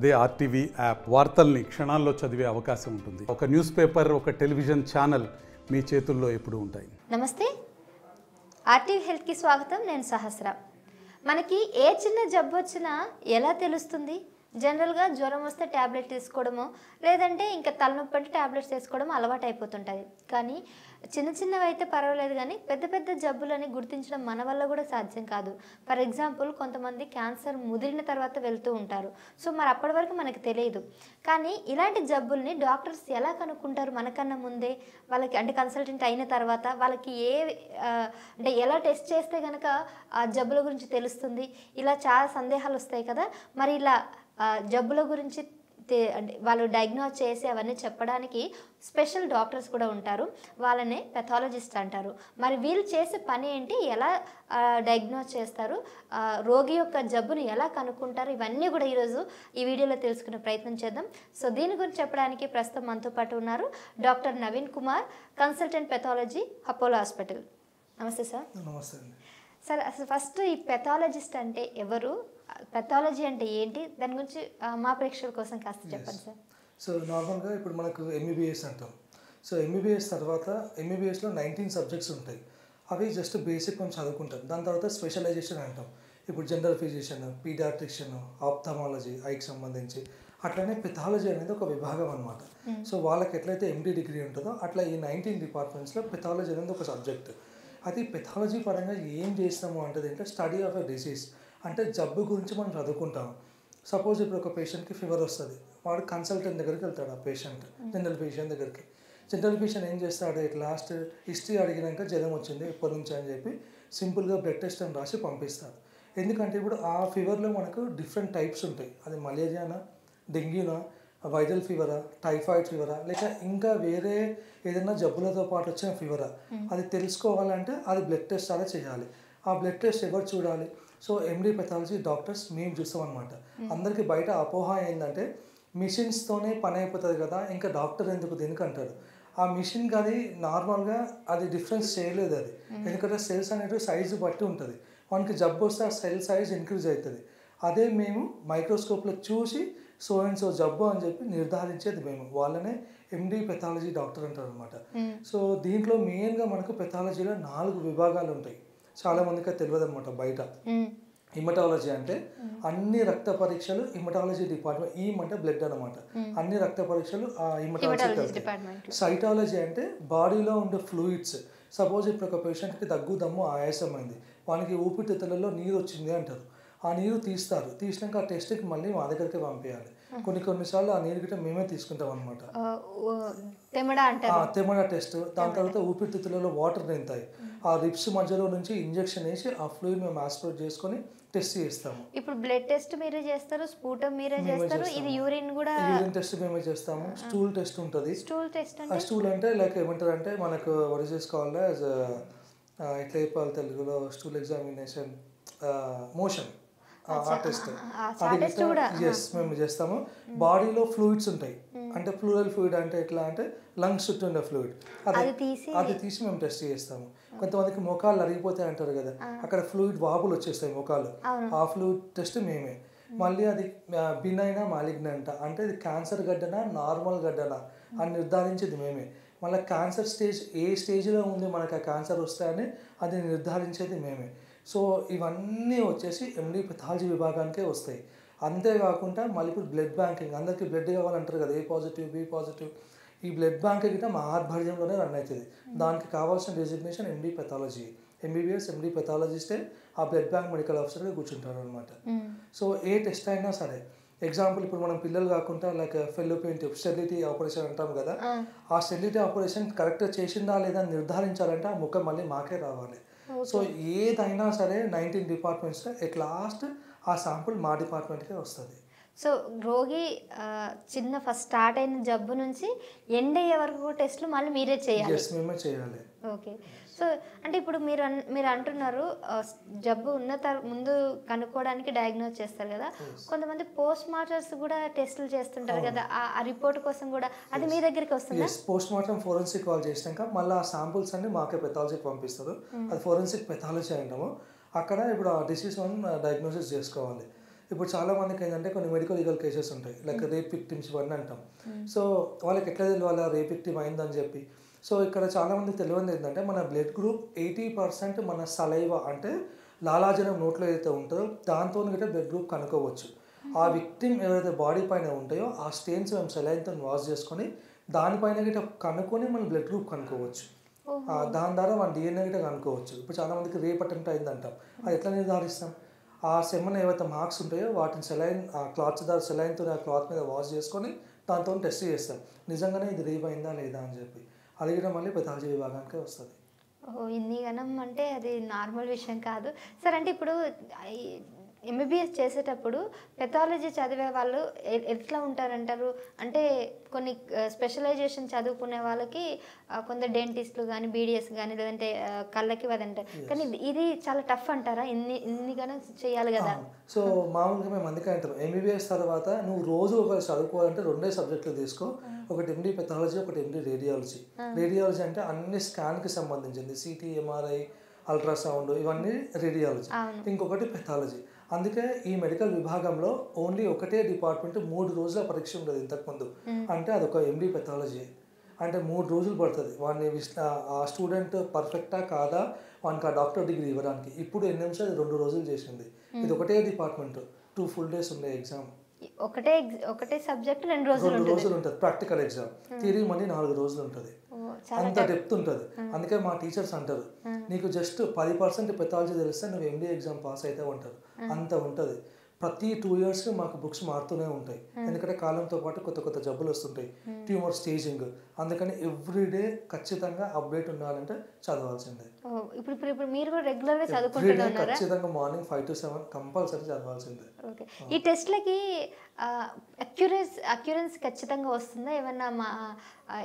అదే RTV app వార్తల్ని క్షణాల్లో చదివే అవకాశం ఉంటుంది. ఒక న్యూస్ పేపర్, ఒక టెలివిజన్ ఛానల్ మీ చేతుల్లో ఎప్పుడూ ఉంటాయి. నమస్తే, ఆర్టీవీ హెల్త్కి స్వాగతం. నేను సహస్ర. మనకి ఏ చిన్న జబ్బు వచ్చినా ఎలా తెలుస్తుంది? జనరల్గా జ్వరం వస్తే ట్యాబ్లెట్ తీసుకోవడము, లేదంటే ఇంకా తలనొప్పి అంటే ట్యాబ్లెట్స్ వేసుకోవడం అలవాటు అయిపోతుంటుంది. కానీ చిన్న చిన్నవి అయితే పర్వాలేదు, కానీ పెద్ద పెద్ద జబ్బులని గుర్తించడం మన వల్ల కూడా సాధ్యం కాదు. ఫర్ ఎగ్జాంపుల్, కొంతమంది క్యాన్సర్ ముదిరిన తర్వాత వెళ్తూ ఉంటారు. సో మరి అప్పటి వరకు మనకు తెలియదు. కానీ ఇలాంటి జబ్బుల్ని డాక్టర్స్ ఎలా కనుక్కుంటారు? మనకన్నా ముందే వాళ్ళకి, అంటే కన్సల్టెంట్ అయిన తర్వాత వాళ్ళకి అంటే ఎలా టెస్ట్ చేస్తే కనుక ఆ జబ్బుల గురించి తెలుస్తుంది? ఇలా చాలా సందేహాలు వస్తాయి కదా. మరి ఇలా జబ్బుల గురించి అంటే వాళ్ళు డయాగ్నోస్ చేసి అవన్నీ చెప్పడానికి స్పెషల్ డాక్టర్స్ కూడా ఉంటారు. వాళ్ళనే పెథాలజిస్ట్ అంటారు. మరి వీళ్ళు చేసే పని ఏంటి? ఎలా డయాగ్నోస్ చేస్తారు? రోగి యొక్క జబ్బును ఎలా కనుక్కుంటారు? ఇవన్నీ కూడా ఈరోజు ఈ వీడియోలో తెలుసుకునే ప్రయత్నం చేద్దాం. సో దీని గురించి చెప్పడానికి ప్రస్తుతం మనతో పాటు ఉన్నారు doctor Naveen Kumar, consultant pathology, Apollo hospital. నమస్తే సార్. నమస్తే అండి. సార్, అసలు ఫస్ట్ ఈ పెథాలజిస్ట్ అంటే ఎవరు? పెథాలజీ అంటే ఏంటి? దాని గురించి మా ప్రేక్షకుల కోసం కాస్త చెప్పండి సార్. సో నార్మల్గా ఇప్పుడు మనకు ఎంబీబీఎస్ అంటాం. సో ఎంబీబీఎస్ తర్వాత ఎంబీబీఎస్లో 19 సబ్జెక్ట్స్ ఉంటాయి. అవి జస్ట్ బేసిక్ మనం చదువుకుంటాం. దాని తర్వాత స్పెషలైజేషన్ అంటాం. ఇప్పుడు జనరల్ ఫిజిషియన్, పీడియాట్రిషియన్, ఆప్థమాలజీ, ఐకి సంబంధించి, అట్లనే పెథాలజీ అనేది ఒక విభాగం అనమాట. సో వాళ్ళకి ఎట్లయితే ఎండీ డిగ్రీ ఉంటుందో అట్లా ఈ 19 డిపార్ట్మెంట్స్లో పెథాలజీ అనేది ఒక సబ్జెక్ట్. అది పెథాలజీ పరంగా ఏం చేస్తాము అంటే ఏంటంటే స్టడీ ఆఫ్ ఎ డిసీజ్, అంటే జబ్బు గురించి మనం చదువుకుంటాం. సపోజ్ ఇప్పుడు ఒక పేషెంట్కి ఫీవర్ వస్తుంది, వాడు కన్సల్టెంట్ దగ్గరికి వెళ్తాడు. ఆ పేషెంట్ జనరల్ ఫిజిషియన్ దగ్గరికి. జనరల్ ఫిజిషియన్ ఏం చేస్తాడు, లాస్ట్ హిస్టరీ అడిగినాక జ్వరం వచ్చింది ఎప్పటి నుంచి అని చెప్పి సింపుల్గా బ్లడ్ టెస్ట్ అని రాసి పంపిస్తాడు. ఎందుకంటే ఇప్పుడు ఆ ఫీవర్లో మనకు డిఫరెంట్ టైప్స్ ఉంటాయి. అది మలేరియానా, డెంగ్యూనా, వైరల్ ఫీవరా, టైఫాయిడ్ ఫీవరా, లేక ఇంకా వేరే ఏదైనా జబ్బులతో పాటు వచ్చిన ఫీవరా, అది తెలుసుకోవాలంటే అది బ్లడ్ టెస్ట్ అలా చేయాలి. ఆ బ్లడ్ టెస్ట్ ఎవరు చూడాలి? సో ఎండీ పెథాలజీ డాక్టర్స్ మేము చూస్తాం అనమాట. అందరికీ బయట అపోహ ఏంటంటే మిషన్స్తోనే పని అయిపోతుంది కదా, ఇంకా డాక్టర్ ఎందుకు దీనికి అంటారు. ఆ మిషన్ అది నార్మల్గా అది డిఫరెన్స్ చేయలేదు. అది ఎందుకంటే సెల్స్ అనేవి సైజు బట్టి ఉంటుంది. మనకి జబ్బు వస్తే ఆ సెల్ సైజ్ ఇంక్రీజ్ అవుతుంది. అదే మేము మైక్రోస్కోప్లో చూసి సో అండ్ సో జబ్బు అని చెప్పి నిర్ధారించేది మేము. వాళ్ళనే ఎండీ పెథాలజీ డాక్టర్ అంటారు అనమాట. సో దీంట్లో మెయిన్గా మనకు పెథాలజీలో 4 విభాగాలు ఉంటాయి. చాలా మందికి తెలియదు అనమాట బయట. హిమటాలజీ అంటే అన్ని రక్త పరీక్షలు హిమటాలజీ డిపార్ట్మెంట్. అంటే బ్లడ్ అనమాట. అన్ని రక్త పరీక్షలు ఆ హిమటాలజీ డిపార్ట్మెంట్. సైటాలజీ అంటే బాడీలో ఉండే ఫ్లూయిడ్స్. సపోజ్ ఇప్పుడు ఒక పేషెంట్కి దగ్గు, దమ్ము, ఆయాసమైంది, వానికి ఊపిరితిత్తులలో నీరు వచ్చింది అంటారు. ఆ నీరు తీస్తారు. తీసినాక ఆ టెస్ట్కి మళ్ళీ మా దగ్గరికి పంపించాలి. కొన్నిసార్లు ఆ నీరు గిట్ట మేమే తీసుకుంటాం అనమాట. తెమడ టెస్ట్. దాని తర్వాత ఊపిరితిత్తులలో వాటర్ నింతాయి. ఆ రిప్స్ మధ్యలో నుంచి ఇంజెక్షన్ వేసి ఆ ఫ్లూయిడ్ మేము ఆస్పిరేట్ చేసుకొని టెస్ట్ చేస్తాము. ఇప్పుడు బ్లడ్ టెస్ట్ మీరే చేస్తారు, స్పూటం మీరే చేస్తారు, ఇది యూరిన్ కూడా యూరిన్ టెస్ట్ మేమే చేస్తాము. స్టూల్ టెస్ట్ ఉంటుంది. స్టూల్ టెస్ట్ స్టూల్ అంటే లైక్ ఏమంటారు అంటే మనకు వరి చేసుకోవాలి ఎట్లా చెప్పాలి తెలుగులో, స్టూల్ ఎగ్జామినేషన్, మోషన్, ఆ టెస్ట్ అది మేము చేస్తాము. బాడీలో ఫ్లూయిడ్స్ ఉంటాయి. అంటే ప్లూరల్ ఫ్లూయిడ్ అంటే ఎట్లా అంటే లంగ్స్ చుట్టూ ఉండే ఫ్లూయిడ్, అది తీసి మేము టెస్ట్ చేస్తాము. కొంతమందికి మోకాళ్ళు అరిగిపోతాయి అంటారు కదా, అక్కడ ఫ్లూయిడ్ వాపులు వచ్చేస్తాయి మోకాలు, ఆ ఫ్లూయిడ్ టెస్ట్ మేమే. మళ్ళీ అది బినైనా మాలిగ్నెంట్ అంటే ఇది క్యాన్సర్ గడ్డనా నార్మల్ గడ్డనా అని నిర్ధారించేది మేమే. మళ్ళీ క్యాన్సర్ స్టేజ్ ఏ స్టేజ్లో ఉంది మనకు ఆ క్యాన్సర్ వస్తాయని అది నిర్ధారించేది మేమే. సో ఇవన్నీ వచ్చేసి ఎండీ పెథాలజీ విభాగానికే వస్తాయి. అంతేకాకుండా మళ్ళీ ఇప్పుడు బ్లడ్ బ్యాంకింగ్, అందరికీ బ్లడ్ కావాలంటారు కదా, ఏ పాజిటివ్, బి పాజిటివ్. ఈ బ్లడ్ బ్యాంక్ గిట్ట మా ఆధ్వర్యంలోనే రన్ అవుతుంది. దానికి కావాల్సిన designation MD pathology. MBBS MD పెథాలజిస్టే ఆ బ్లడ్ బ్యాంక్ మెడికల్ ఆఫీసర్గా కూర్చుంటారు అనమాట. సో ఏ టెస్ట్ అయినా సరే, ఎగ్జాంపుల్ ఇప్పుడు మనం పిల్లలు కాకుండా like fallopian tube sterility operation అంటాం కదా, ఆ స్టెరిలిటీ ఆపరేషన్ కరెక్ట్గా చేసిందా లేదా నిర్ధారించాలంటే ఆ ముఖం మళ్ళీ మాకే రావాలి. సో ఏదైనా సరే 19 డిపార్ట్మెంట్స్లో ఎట్ లాస్ట్ ఆ శాంపుల్ మా డిపార్ట్మెంట్కే వస్తుంది. సో రోగి చిన్న ఫస్ట్ స్టార్ట్ అయిన జబ్బు నుంచి ఎండ్ అయ్యే వరకు టెస్ట్లు మళ్ళీ మీరే చేయాలి? మేమే చేయాలి. ఓకే. సో అంటే ఇప్పుడు మీరు అంటున్నారు జబ్బు ఉన్న ముందు కనుక్కోవడానికి డయాగ్నోస్ చేస్తారు కదా, కొంతమంది పోస్ట్ మార్టమ్స్ కూడా టెస్టులు చేస్తుంటారు కదా, ఆ రిపోర్ట్ కోసం కూడా అది మీ దగ్గరికి వస్తుందా? పోస్ట్ మార్టం ఫోరెన్సిక్ వాళ్ళు చేసినాక మళ్ళీ ఆ శాంపుల్స్ అన్ని మాకే పెథాలజీకి పంపిస్తారు. అది ఫోరెన్సిక్ పెథాలజీ అంటాము. అక్కడ ఇప్పుడు ఆ డిసీజ్ మనం డయాగ్నోసిస్ చేసుకోవాలి. ఇప్పుడు చాలా మందికి ఏంటంటే కొన్ని మెడికల్ లీగల్ కేసెస్ ఉంటాయి, లైక్ రేప్ విక్టిమ్స్ ఇవన్నీ అంటాం. సో వాళ్ళకి ఎట్లా తెలియాలి రేప్ విక్టిమ్ అయిందని చెప్పి. సో ఇక్కడ చాలా మందికి తెలియదు ఏంటంటే మన బ్లడ్ గ్రూప్ 80% మన సలైవా అంటే లాలాజలం నోట్లో ఏదైతే ఉంటుందో దాంతో గిట్ట బ్లడ్ గ్రూప్ కనుక్కోవచ్చు. ఆ విక్టిమ్ ఏవైతే బాడీ పైన ఉంటాయో ఆ స్టెయిన్స్ మేము సెలైన్తో వాష్ చేసుకొని దానిపైన గిట్ట కనుక్కొని మన బ్లడ్ గ్రూప్ కనుక్కోవచ్చు. దాని ద్వారా మన డిఎన్ఏ గిట్ట కనుక్కోవచ్చు. ఇప్పుడు చాలా మందికి రేప్ అటెంప్ట్ అయిందంటాం, అది ఎట్లా నిర్ధారిస్తాం? ఆ సెమ్మన ఏవైతే మార్క్స్ ఉంటాయో వాటిని సెలైన్ ఆ క్లాత్స్ ద్వారా సెలైన్తో ఆ క్లాత్ మీద వాష్ చేసుకొని దాంతో టెస్ట్ చేస్తాం నిజంగానే ఇది రేప్ అయిందా లేదా అని చెప్పి. అది కూడా మళ్ళీ పెథాలజీ విభాగానికి వస్తుంది. ఓ ఇన్ని గణం అంటే అది నార్మల్ విషయం కాదు సార్. అంటే ఇప్పుడు ఎంబీబీఎస్ చేసేటప్పుడు పెథాలజీ చదివే వాళ్ళు ఎట్లా ఉంటారంటారు? అంటే కొన్ని స్పెషలైజేషన్ చదువుకునే వాళ్ళకి కొందరు డెంటిస్టులు కానీ బీడిఎస్ కానీ లేదంటే కళ్ళకి అదంటారు, కానీ ఇది చాలా టఫ్ అంటారా? ఇన్ని గణం చేయాలి కదా. సో మామూలుగా మేము అందుకే అంటాం ఎంబీబీఎస్ తర్వాత నువ్వు రోజు ఒక చదువుకోవాలంటే 2 సబ్జెక్టులు తీసుకో, ఒకటి ఎండి పెథాలజీ, ఒకటి ఎండి రేడియాలజీ. రేడియాలజీ అంటే అన్ని స్కాన్కి సంబంధించింది, సిటీ, ఎంఆర్ఐ, అల్ట్రాసౌండ్ ఇవన్నీ రేడియాలజీ. ఇంకొకటి పెథాలజీ. అందుకే ఈ మెడికల్ విభాగంలో ఓన్లీ ఒకటే డిపార్ట్మెంట్ 3 రోజుల పరీక్ష ఉండదు ఇంతకుముందు. అంటే అదొక ఎండి పెథాలజీ. అంటే 3 రోజులు పడుతుంది వాడిని ఆ స్టూడెంట్ పర్ఫెక్టా కాదా వానికి ఆ డాక్టర్ డిగ్రీ ఇవ్వడానికి. ఇప్పుడు ఎన్ని నిమిషాలు 2 రోజులు చేసింది. ఇది ఒకటే డిపార్ట్మెంట్, 2 full days ఉండే ఎగ్జామ్. ఒకటే సబ్జెక్ట్ 2 రోజులు ఉంటుంది ప్రాక్టికల్ ఎగ్జామ్. థియరీ మళ్ళీ 4 రోజులు ఉంటుంది. అంత డెప్త్ ఉంటుంది. అందుకే మా టీచర్స్ అంటారు నీకు జస్ట్ 10% పెథాలజీ తెలిస్తే నువ్వు ఎండి ఎగ్జామ్ పాస్ అయితే ఉంటారు. అంత ఉంటుంది. ప్రతి 2 yearsకి మాకు బుక్స్ మారుతూనే ఉంటాయి, ఎందుకంటే కాలంతో పాటు కొత్త కొత్త జబ్బులు వస్తుంటాయి, ట్యూమర్ స్టేజింగ్. అందుకని ఎవ్రీడే ఖచ్చితంగా అప్డేట్ ఉండాలంటే చదవాల్సిందే. ఇప్పుడు మీరు కూడా రెగ్యులర్గా చదువుకుంటున్నారా? ఖచ్చితంగా మార్నింగ్ 5 to 7 కంపల్సరీ చదవాల్సిందే. ఓకే. ఈ టెస్ట్లకి అక్యురెన్సీ ఖచ్చితంగా వస్తుందా? ఏమన్నా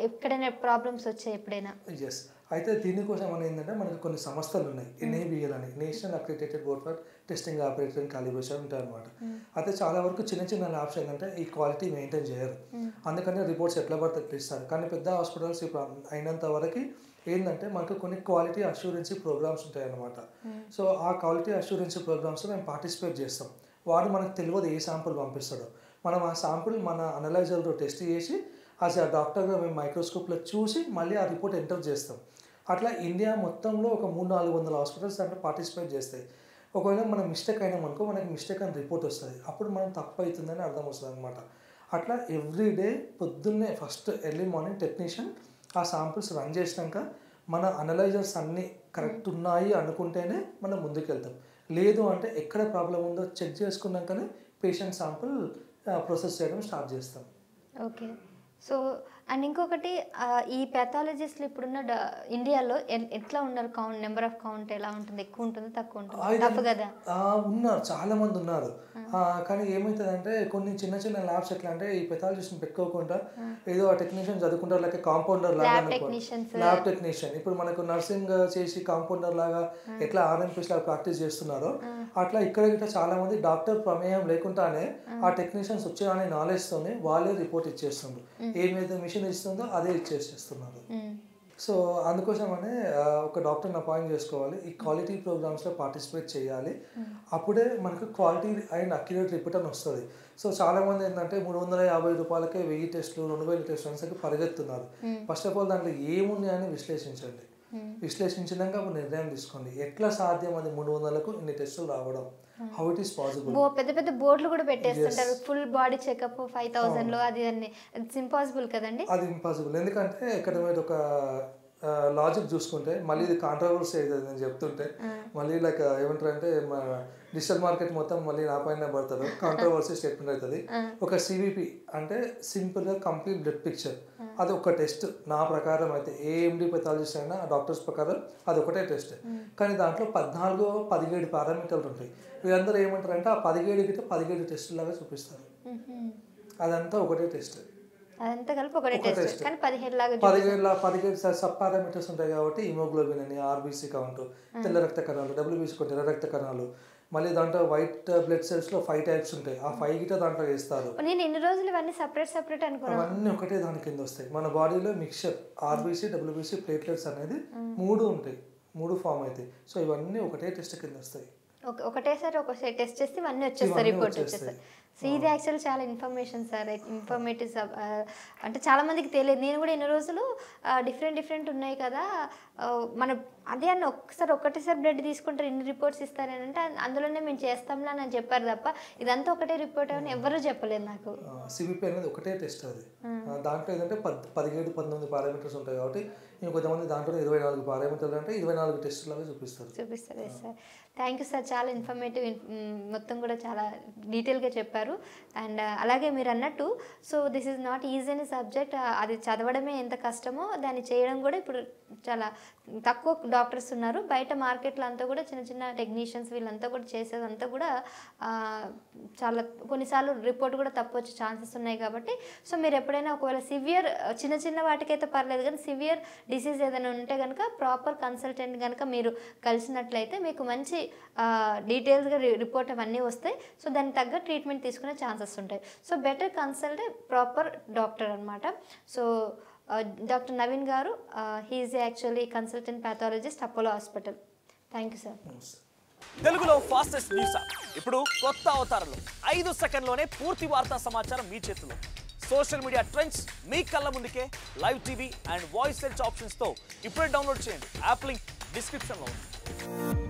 ఎక్కడైనా ప్రాబ్లమ్స్ వచ్చాయి ఎప్పుడైనా? ఎస్. అయితే దీనికోసం అని ఏంటంటే మనకి కొన్ని సంస్థలు ఉన్నాయి, ఎన్ఏబిఎల్ అని, national accredited board for testing operator and calibration ఉంటాయి అనమాట. అయితే చాలా వరకు చిన్న చిన్న ల్యాబ్స్ ఏంటంటే ఈ క్వాలిటీ మెయింటైన్ చేయరు, అందుకని రిపోర్ట్స్ ఎట్లా పడితే ఎట్లా ఇస్తారు. కానీ పెద్ద హాస్పిటల్స్ ఇప్పుడు అయినంత వరకు ఏంటంటే మనకు కొన్ని క్వాలిటీ అష్యూరెన్సీ ప్రోగ్రామ్స్ ఉంటాయి అన్నమాట. సో ఆ క్వాలిటీ అష్యూరెన్సీ ప్రోగ్రామ్స్లో మేము పార్టిసిపేట్ చేస్తాం. వాడు మనకు తెలియదు ఏ శాంపుల్ పంపిస్తాడో, మనం ఆ శాంపుల్ మన అనలైజర్లో టెస్ట్ చేసి యాజ్ ఆ డాక్టర్గా మేము మైక్రోస్కోప్లో చూసి మళ్ళీ ఆ రిపోర్ట్ ఎంటర్ చేస్తాం. అట్లా ఇండియా మొత్తంలో ఒక 300-400 హాస్పిటల్స్ దాంట్లో పార్టిసిపేట్ చేస్తాయి. ఒకవేళ మనం మిస్టేక్ అయినామనుకో మనకి మిస్టేక్ అని రిపోర్ట్ వస్తుంది, అప్పుడు మనం తప్పు అవుతుందని అర్థం వస్తుంది అనమాట. అట్లా ఎవ్రీడే పొద్దున్నే ఫస్ట్ ఎర్లీ మార్నింగ్ టెక్నీషియన్ ఆ శాంపుల్స్ రన్ చేసినాక మన అనలైజర్స్ అన్నీ కరెక్ట్ ఉన్నాయి అనుకుంటేనే మనం ముందుకు వెళ్తాం. లేదు అంటే ఎక్కడ ప్రాబ్లం ఉందో చెక్ చేసుకున్నాకనే పేషెంట్ శాంపుల్ ప్రాసెస్ చేయడం స్టార్ట్ చేస్తాం. ఓకే. సో అండ్ ఇంకొకటి ఈ పెథాలజిస్ట్లు ఇప్పుడున్న ఇండియాలో ఎట్లా ఉన్నారు? నెంబర్ ఆఫ్ కౌంట్ ఎలా ఉంటుంది? ఎక్కువ ఉంటుంది, తక్కువ ఉంటుంది? తప్పు కదా. ఉన్నారు, చాలా మంది ఉన్నారు. కానీ ఏమవుతుందంటే కొన్ని చిన్న చిన్న ల్యాబ్స్ ఎట్లా అంటే ఈ పెథాలజిస్ట్ని పెట్టుకోకుండా ఏదో ఆ టెక్నీషియన్ చదువుకుంటారు, లేక కాంపౌండర్ లాగా ల్యాబ్ టెక్నీషియన్. ఇప్పుడు మనకు నర్సింగ్ చేసి కాంపౌండర్ లాగా ఎట్లా ఆర్ఎంపీస్ లాగా ప్రాక్టీస్ చేస్తున్నారో అట్లా ఇక్కడ గిట్లా చాలా మంది డాక్టర్ ప్రమేయం లేకుండానే ఆ టెక్నీషియన్స్ వచ్చే నాలెడ్జ్తోనే వాళ్ళే రిపోర్ట్ ఇచ్చేస్తుండ్రు. ఏమైతే మిషన్ ఇస్తుందో అదే ఇచ్చేసేస్తున్నారు. సో అందుకోసమనే ఒక డాక్టర్ని అపాయింట్ చేసుకోవాలి, ఈ క్వాలిటీ ప్రోగ్రామ్స్లో పార్టిసిపేట్ చేయాలి. అప్పుడే మనకు క్వాలిటీ అండ్ అక్యురేట్ రిపోర్ట్ అని వస్తుంది. సో చాలామంది ఏంటంటే 350 రూపాయలకే 1000 టెస్టులు 2000 టెస్టులు అనేసరికి పరిగెత్తున్నారు. ఫస్ట్ ఆఫ్ ఆల్ దాంట్లో ఏమున్నాయని విశ్లేషించండి. విశ్లేషించినాక నిర్ణయం తీసుకోండి ఎట్లా సాధ్యం అది 300కు ఇన్ని టెస్టులు రావడం. How it is possible. పెద్ద పెద్ద బోర్డులు కూడా పెట్టేస్తుంటారు, ఫుల్ బాడీ చెకప్ 5000లో. అది ఇట్స్ ఇంపాసిబుల్ కదండి. అది ఇంపాసిబుల్, ఎందుకంటే ఇక్కడ మీరు ఒక లాజిక్ చూసుకుంటే మళ్ళీ ఇది కాంట్రవర్సీ అవుతుంది నేను చెప్తుంటే. మళ్ళీ లైక్ ఏమంటారు అంటే మా డిజిటల్ మార్కెట్ మొత్తం మళ్ళీ నా పైన పడతారు, కాంట్రవర్సీ స్టేట్మెంట్ అవుతుంది. ఒక సివిపి అంటే సింపుల్గా కంప్లీట్ బ్లడ్ పిక్చర్, అది ఒక టెస్ట్ నా ప్రకారం అయితే. ఏఎండి పెథాలజిస్ట్ అయినా డాక్టర్స్ ప్రకారం అది ఒకటే టెస్ట్. కానీ దాంట్లో 14-17 పారామీటర్లు ఉంటాయి. వీళ్ళందరూ ఏమంటారంటే ఆ 17 టెస్టులు లాగా చూపిస్తారు. అదంతా ఒకటే టెస్ట్, అదంతా కలిపి ఒకటే టెస్ట్. కానీ 17 సబ్ పారామీటర్స్ ఉంటాయి కాబట్టి హిమోగ్లోబిన్ అని, ఆర్బీసీ కౌంట్, తెల్ల రక్త కణాలు, డబ్ల్యూబీసీ కౌంట్, ఎర్ర రక్త కణాలు, మళ్ళీ దాంట్లో వైట్ బ్లడ్ సెల్స్లో 5 types ఉంటాయి. ఆ 5 గిట దాంట్లో వేస్తారు. నేను ఇన్ని రోజులు ఇవన్నీ సపరేట్ అనుకున్నాను. అవన్నీ ఒకటే దాని కింద వస్తాయి. మన బాడీలో మిక్చర్ ఆర్బీసీ, డబ్ల్యూబీసీ, ప్లేట్లెట్స్ అనేది 3 ఉంటాయి, 3 ఫామ్ అవుతాయి. సో ఇవన్నీ ఒకటే టెస్ట్ కింద వస్తాయి. ఒకటేసారి ఒకసారి టెస్ట్ చేస్తే ఇవన్నీ వచ్చేస్తాయి, రిపోర్ట్ వచ్చేస్తాయి. సో ఇది యాక్చువల్ చాలా ఇన్ఫర్మేషన్ సార్, ఇన్ఫర్మేటివ్. అంటే చాలామందికి తెలియదు. నేను కూడా ఎన్ని రోజులు డిఫరెంట్ ఉన్నాయి కదా మన అదే అన్న ఒకటేసారి బ్లడ్ తీసుకుంటారు, ఇన్ని రిపోర్ట్స్ ఇస్తారని అంటే అందులోనే మేము చేస్తాంలా అని చెప్పారు తప్ప ఇదంతా ఒకటే రిపోర్ట్ అని ఎవరూ చెప్పలేదు నాకు. సిబిపి అనేది ఒకటే టెస్ట్ అది. దాంట్లో ఏంటంటే 17-19 పారామీటర్స్ ఉంటాయి కాబట్టి ఇంకొంతమంది దాంట్లో 24 పారామీటర్లు అంటే 24 టెస్టులాగా చూపిస్తారు. సార్. థ్యాంక్ యూ సార్, చాలా ఇన్ఫర్మేటివ్, మొత్తం కూడా చాలా డీటెయిల్గా చెప్పారు. అండ్ అలాగే మీరు అన్నట్టు so this is not easy అనే సబ్జెక్ట్. అది చదవడమే ఎంత కష్టమో దాన్ని చేయడం కూడా ఇప్పుడు చాలా తక్కువ డాక్టర్స్ ఉన్నారు. బయట మార్కెట్లో అంతా కూడా చిన్న టెక్నీషియన్స్ వీళ్ళంతా కూడా చేసేదంతా కూడా చాలా కొన్నిసార్లు రిపోర్ట్ కూడా తప్పు వచ్చే ఛాన్సెస్ ఉన్నాయి. కాబట్టి సో మీరు ఎప్పుడైనా ఒకవేళ సివియర్ చిన్న వాటికైతే పర్లేదు, కానీ సివియర్ డిసీజ్ ఏదైనా ఉంటే కనుక ప్రాపర్ కన్సల్టెంట్ కనుక మీరు కలిసినట్లయితే మీకు మంచి డీటెయిల్స్గా రిపోర్ట్ అవన్నీ వస్తాయి. సో దానికి తగ్గ ట్రీట్మెంట్ తీసుకునే ఛాన్సెస్ ఉంటాయి. So better consult proper doctor అనమాట. సో డాక్టర్ నవీన్ గారు, he's actually consultant pathologist, Apollo hospital. Thank you sir. తెలుగులో ఫాస్టెస్ట్ న్యూస్ ఇప్పుడు కొత్త అవతారంలో 5 సెకండ్లోనే పూర్తి వార్తా సమాచారం మీ చేతిలో. సోషల్ మీడియా ట్రెండ్స్ మీ కళ్ళ ముందుకే live TV and voice search ఆప్షన్స్తో ఇప్పుడే డౌన్లోడ్ చేయండి. యాప్ లింక్ డిస్క్రిప్షన్లో ఉంది.